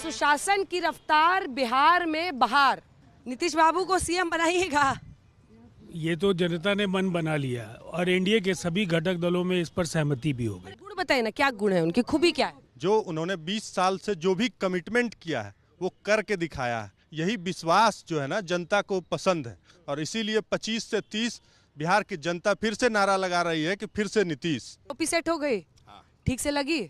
सुशासन की रफ्तार बिहार में बहार, नीतीश बाबू को सीएम बनाइएगा। ये तो जनता ने मन बना लिया और एनडीए के सभी घटक दलों में इस पर सहमति भी हो गई। गुण बताइए ना, क्या गुण है उनकी, खूबी क्या है? जो उन्होंने 20 साल से जो भी कमिटमेंट किया है वो करके दिखाया है। यही विश्वास जो है ना जनता को पसंद है और इसीलिए 25 से 30 बिहार की जनता फिर से नारा लगा रही है कि फिर से नीतीश। टोपी सेट हो गई, ठीक से लगी?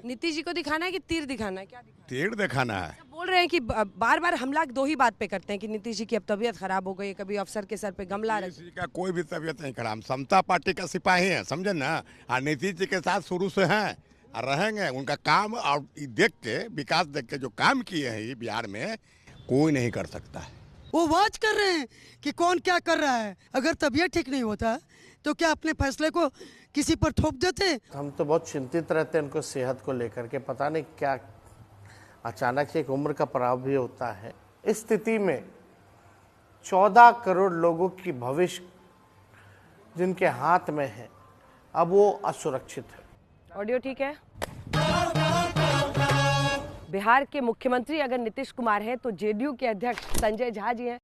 नीतीश जी को दिखाना है कि तीर दिखाना है? क्या दिखाना? तीर दिखाना है। बोल रहे हैं कि बार बार हमला दो ही बात पे करते हैं कि नीतीश जी की अब तबीयत खराब हो गई, कभी अफसर के सर पे गमला रख। नीतीश जी का कोई भी तबीयत नहीं खराब, समता पार्टी का सिपाही है, समझे ना। और नीतीश जी के साथ शुरू से हैं और रहेंगे। उनका काम और देख के, विकास देख के जो काम किए हैं ये बिहार में कोई नहीं कर सकता है। वो वाच कर रहे हैं कि कौन क्या कर रहा है। अगर तबीयत ठीक नहीं होता तो क्या अपने फैसले को किसी पर थोप देते? हम तो बहुत चिंतित रहते हैं उनको सेहत को लेकर के। पता नहीं क्या अचानक से एक उम्र का पड़ाव भी होता है। इस स्थिति में 14 करोड़ लोगों की भविष्य जिनके हाथ में है, अब वो असुरक्षित है। ऑडियो ठीक है? बिहार के मुख्यमंत्री अगर नीतीश कुमार हैं तो जेडीयू के अध्यक्ष संजय झा जी हैं।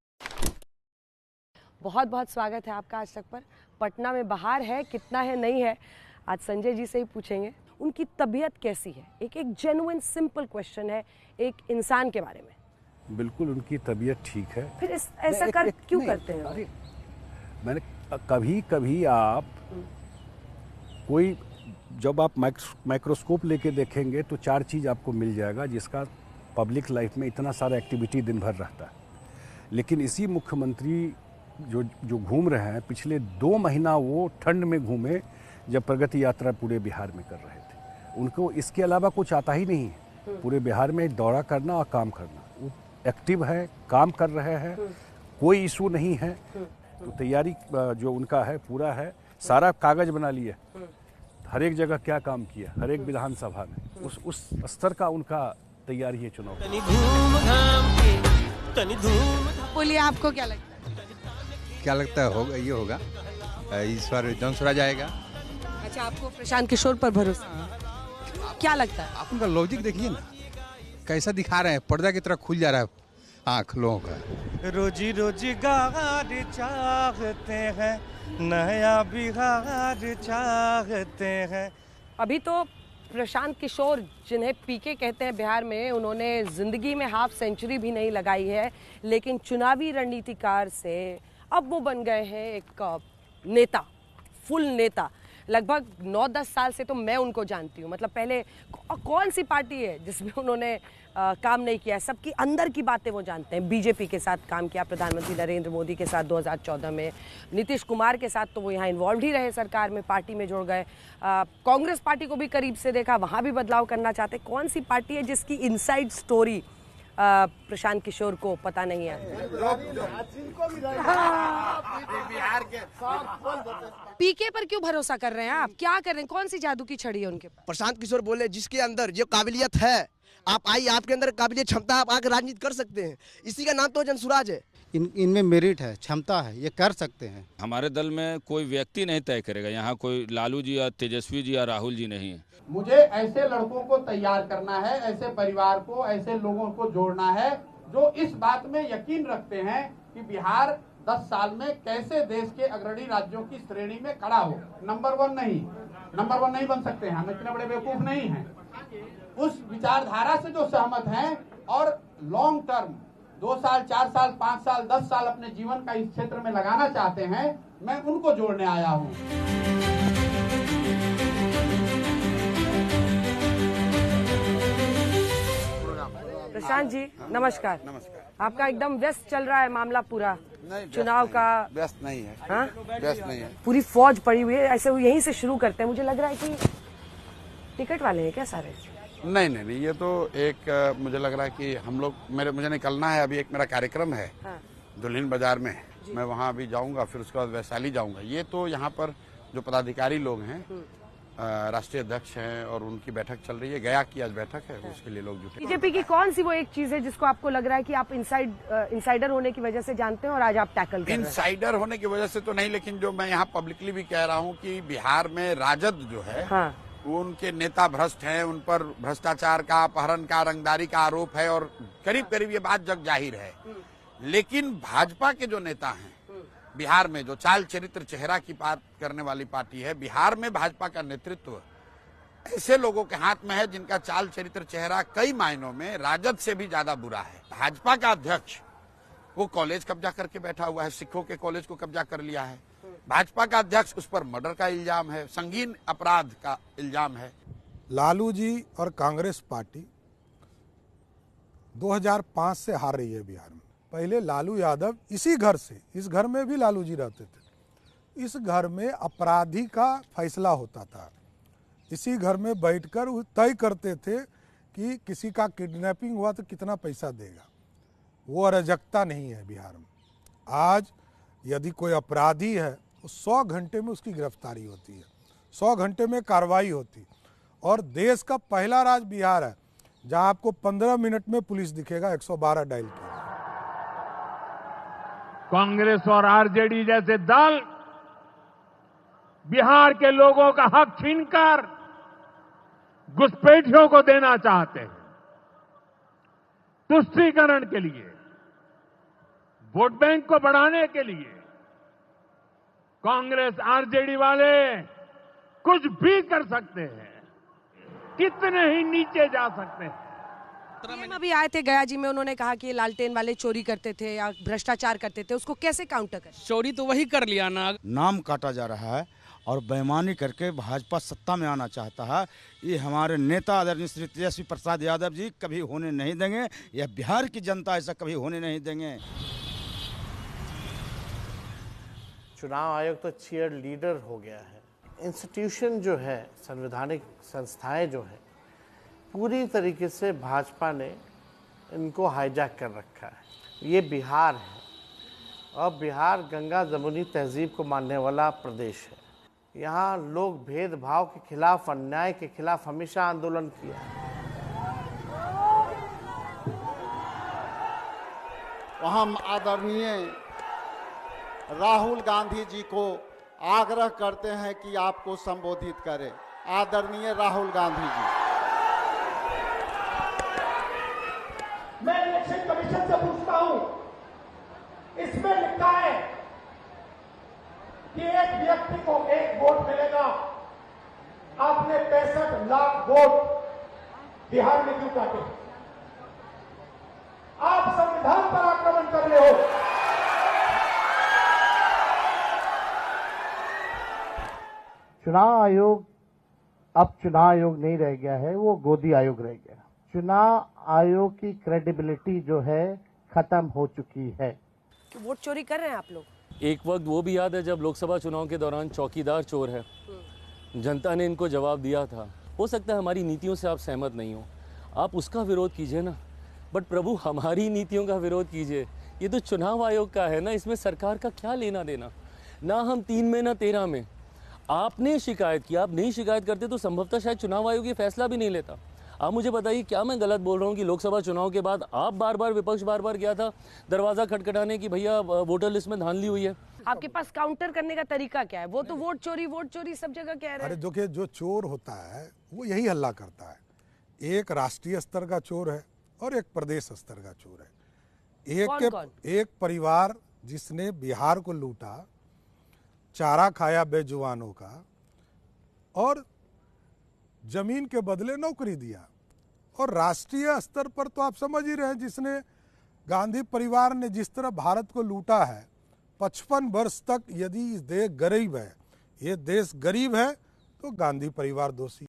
बहुत बहुत स्वागत है आपका आज तक पर। पटना में बहार है, कितना है नहीं है, आज संजय जी से ही पूछेंगे। उनकी तबीयत कैसी है? एक जेन्युइन सिंपल क्वेश्चन है एक इंसान के बारे में। बिल्कुल उनकी तबीयत ठीक है। फिर ऐसा कर क्यों करते हैं? मैंने कभी कभी आप कोई जब आप माइक्रोस्कोप लेके देखेंगे तो 4 चीज़ आपको मिल जाएगा जिसका पब्लिक लाइफ में इतना सारा एक्टिविटी दिन भर रहता है। लेकिन इसी मुख्यमंत्री जो घूम रहे हैं, पिछले 2 महीना वो ठंड में घूमे जब प्रगति यात्रा पूरे बिहार में कर रहे थे। उनको इसके अलावा कुछ आता ही नहीं है। पूरे बिहार में दौरा करना और काम करना। वो एक्टिव है, काम कर रहे हैं, कोई इशू नहीं है। तो तैयारी जो उनका है पूरा है, सारा कागज बना लिए, हर एक जगह क्या काम किया, हर एक विधानसभा में उस स्तर का उनका तैयारी है चुनाव। बोलिए, आपको क्या लगता है? क्या लगता है होगा, ये होगा इस बार जनसुराज आएगा। अच्छा, आपको प्रशांत किशोर पर भरोसा? क्या लगता है? आप उनका लॉजिक देखिए ना, कैसा दिखा रहे हैं, पर्दा की तरह खुल जा रहा है आँख लोगों का। रोजी रोजगार चाहते हैं, नया बिहार चाहते हैं। अभी तो प्रशांत किशोर, जिन्हें पीके कहते हैं बिहार में, उन्होंने जिंदगी में हाफ सेंचुरी भी नहीं लगाई है, लेकिन चुनावी रणनीतिकार से अब वो बन गए हैं एक नेता, फुल नेता। लगभग 9-10 साल से तो मैं उनको जानती हूँ। मतलब पहले कौन सी पार्टी है जिसमें उन्होंने काम नहीं किया? सबकी अंदर की बातें वो जानते हैं। बीजेपी के साथ काम किया, प्रधानमंत्री नरेंद्र मोदी के साथ 2014 में, नीतीश कुमार के साथ तो वो यहाँ इन्वॉल्व ही रहे, सरकार में, पार्टी में जुड़ गए। कांग्रेस पार्टी को भी करीब से देखा, वहाँ भी बदलाव करना चाहते। कौन सी पार्टी है जिसकी इनसाइड स्टोरी प्रशांत किशोर को पता नहीं है? पीके पर क्यों भरोसा कर रहे हैं आप? क्या कर रहे हैं? कौन सी जादू की छड़ी है उनके पास? प्रशांत किशोर बोले जिसके अंदर जो काबिलियत है, आप आइए, आपके अंदर काबिलियत, क्षमता, आप आकर राजनीति कर सकते हैं। इसी का नाम तो जनसुराज है। इनमें मेरिट है, क्षमता है, ये कर सकते हैं। हमारे दल में कोई व्यक्ति नहीं तय करेगा। यहाँ कोई लालू जी या तेजस्वी जी या राहुल जी नहीं है। मुझे ऐसे लड़कों को तैयार करना है, ऐसे परिवार को, ऐसे लोगों को जोड़ना है जो इस बात में यकीन रखते हैं कि बिहार 10 साल में कैसे देश के अग्रणी राज्यों की श्रेणी में खड़ा हो। नंबर 1 नहीं बन सकते हैं, हम इतने बड़े बेवकूफ नहीं हैं। उस विचारधारा से जो सहमत हैं और लॉन्ग टर्म 2 साल, 4 साल, 5 साल, 10 साल अपने जीवन का इस क्षेत्र में लगाना चाहते हैं, मैं उनको जोड़ने आया हूँ। प्रशांत जी नमस्कार। आपका एकदम व्यस्त चल रहा है मामला पूरा, चुनाव का? व्यस्त नहीं है। हाँ? व्यस्त नहीं है। पूरी फौज पड़ी हुई है। ऐसे वो यहीं से शुरू करते हैं। मुझे लग रहा है कि टिकट वाले हैं क्या सारे? नहीं, ये तो एक मुझे लग रहा है कि हम लोग, मुझे निकलना है। अभी एक मेरा कार्यक्रम है दुल्हिन बाजार में, मैं वहाँ अभी जाऊँगा, फिर उसके बाद वैशाली जाऊँगा। ये तो यहाँ पर जो पदाधिकारी लोग हैं, राष्ट्रीय अध्यक्ष हैं और उनकी बैठक चल रही है। गया की आज बैठक है, उसके लिए लोग जुटे। बीजेपी की कौन सी वो एक चीज है जिसको आपको लग रहा है कि आप इनसाइडर होने की वजह से जानते हैं और आज आप टैकल कर रहे हैं? इनसाइडर होने की वजह से तो नहीं, लेकिन जो मैं यहाँ पब्लिकली भी कह रहा हूँ कि बिहार में राजद जो है, उनके नेता भ्रष्ट हैं, उन पर भ्रष्टाचार का, अपहरण का, रंगदारी का आरोप है और करीब करीब ये बात जग जाहिर है। लेकिन भाजपा के जो नेता हैं बिहार में, जो चाल चरित्र चेहरा की बात करने वाली पार्टी है, बिहार में भाजपा का नेतृत्व ऐसे लोगों के हाथ में है जिनका चाल चरित्र चेहरा कई मायनों में राजद से भी ज्यादा बुरा है। भाजपा का अध्यक्ष वो कॉलेज कब्जा करके बैठा हुआ है, सिखों के कॉलेज को कब्जा कर लिया है। भाजपा का अध्यक्ष, उस पर मर्डर का इल्जाम है, संगीन अपराध का इल्जाम है। लालू जी और कांग्रेस पार्टी 2005 से हार रही है बिहार में। पहले लालू यादव इसी घर से, इस घर में भी लालू जी रहते थे, इस घर में अपराधी का फैसला होता था। इसी घर में बैठकर वो तय करते थे कि किसी का किडनैपिंग हुआ तो कितना पैसा देगा। वो अराजकता नहीं है बिहार में। आज यदि कोई अपराधी है तो 100 घंटे में उसकी गिरफ्तारी होती है, 100 घंटे में कार्रवाई होती। और देश का पहला राज्य बिहार है जहां आपको 15 मिनट में पुलिस दिखेगा 112 डायल की। कांग्रेस और आरजेडी जैसे दल बिहार के लोगों का हक छीनकर घुसपैठियों को देना चाहते हैं। तुष्टीकरण के लिए, वोट बैंक को बढ़ाने के लिए कांग्रेस आरजेडी वाले कुछ भी कर सकते हैं, कितने ही नीचे जा सकते हैं। पीएम अभी आए थे गया जी में, उन्होंने कहा कि लालटेन वाले चोरी करते थे या भ्रष्टाचार करते थे, उसको कैसे काउंटर करें? चोरी तो वही कर लिया ना। नाम काटा जा रहा है और बेईमानी करके भाजपा सत्ता में आना चाहता है। ये हमारे नेता आदरणीय श्री तेजस्वी प्रसाद यादव जी कभी होने नहीं देंगे। यह बिहार की जनता ऐसा कभी होने नहीं देंगे। चुनाव आयोग तो चीयर लीडर हो गया है। इंस्टीट्यूशन जो है, संवैधानिक संस्थाएं जो है, पूरी तरीके से भाजपा ने इनको हाईजैक कर रखा है। ये बिहार है और बिहार गंगा जमुनी तहजीब को मानने वाला प्रदेश है। यहाँ लोग भेदभाव के खिलाफ, अन्याय के खिलाफ हमेशा आंदोलन किया है। हम आदरणीय राहुल गांधी जी को आग्रह करते हैं कि आपको संबोधित करें। आदरणीय राहुल गांधी जी। मैं इलेक्शन कमीशन से पूछता हूं, इसमें लिखा है कि एक व्यक्ति को 1 वोट मिलेगा। आपने 65 लाख वोट बिहार में क्यों काटे? आप संविधान पर आक्रमण कर रहे हो। चुनाव आयोग अब चुनाव आयोग नहीं रह गया है, वो गोदी आयोग रह गया। चुनाव आयोग की क्रेडिबिलिटी जो है खत्म हो चुकी है। वोट चोरी कर रहे हैं आप लोग? एक वक्त वो भी याद है जब लोकसभा चुनाव के दौरान चौकीदार चोर है, जनता ने इनको जवाब दिया था। हो सकता है हमारी नीतियों से आप सहमत नहीं हो, आप उसका विरोध कीजिए ना, बट प्रभु हमारी नीतियों का विरोध कीजिए। ये तो चुनाव आयोग का है ना, इसमें सरकार का क्या लेना देना। ना हम 3 में ना 13 में। आपने शिकायत की, आप नहीं शिकायत करते तो संभवतः शायद चुनाव आयोग ये फैसला भी नहीं लेता। आप मुझे बताइए क्या मैं गलत बोल रहा हूँ कि लोकसभा चुनाव के बाद आप बार-बार, विपक्ष बार-बार गया था दरवाजा खटखटाने की भैया वोटर लिस्ट में धांधली हुई है। आपके पास काउंटर करने का तरीका क्या है? वो तो वोट चोरी सब जगह कह रहे हैं। अरे देखिए, जो चोर होता है वो यही हल्ला करता है। एक राष्ट्रीय स्तर का चोर है और एक प्रदेश स्तर का चोर है। एक परिवार जिसने बिहार को लूटा, चारा खाया बेजुबानों का और जमीन के बदले नौकरी दिया। और राष्ट्रीय स्तर पर तो आप समझ ही रहे हैं, जिसने गांधी परिवार ने जिस तरह भारत को लूटा है 55 वर्ष तक। यदि देश गरीब है, ये देश गरीब है, तो गांधी परिवार दोषी।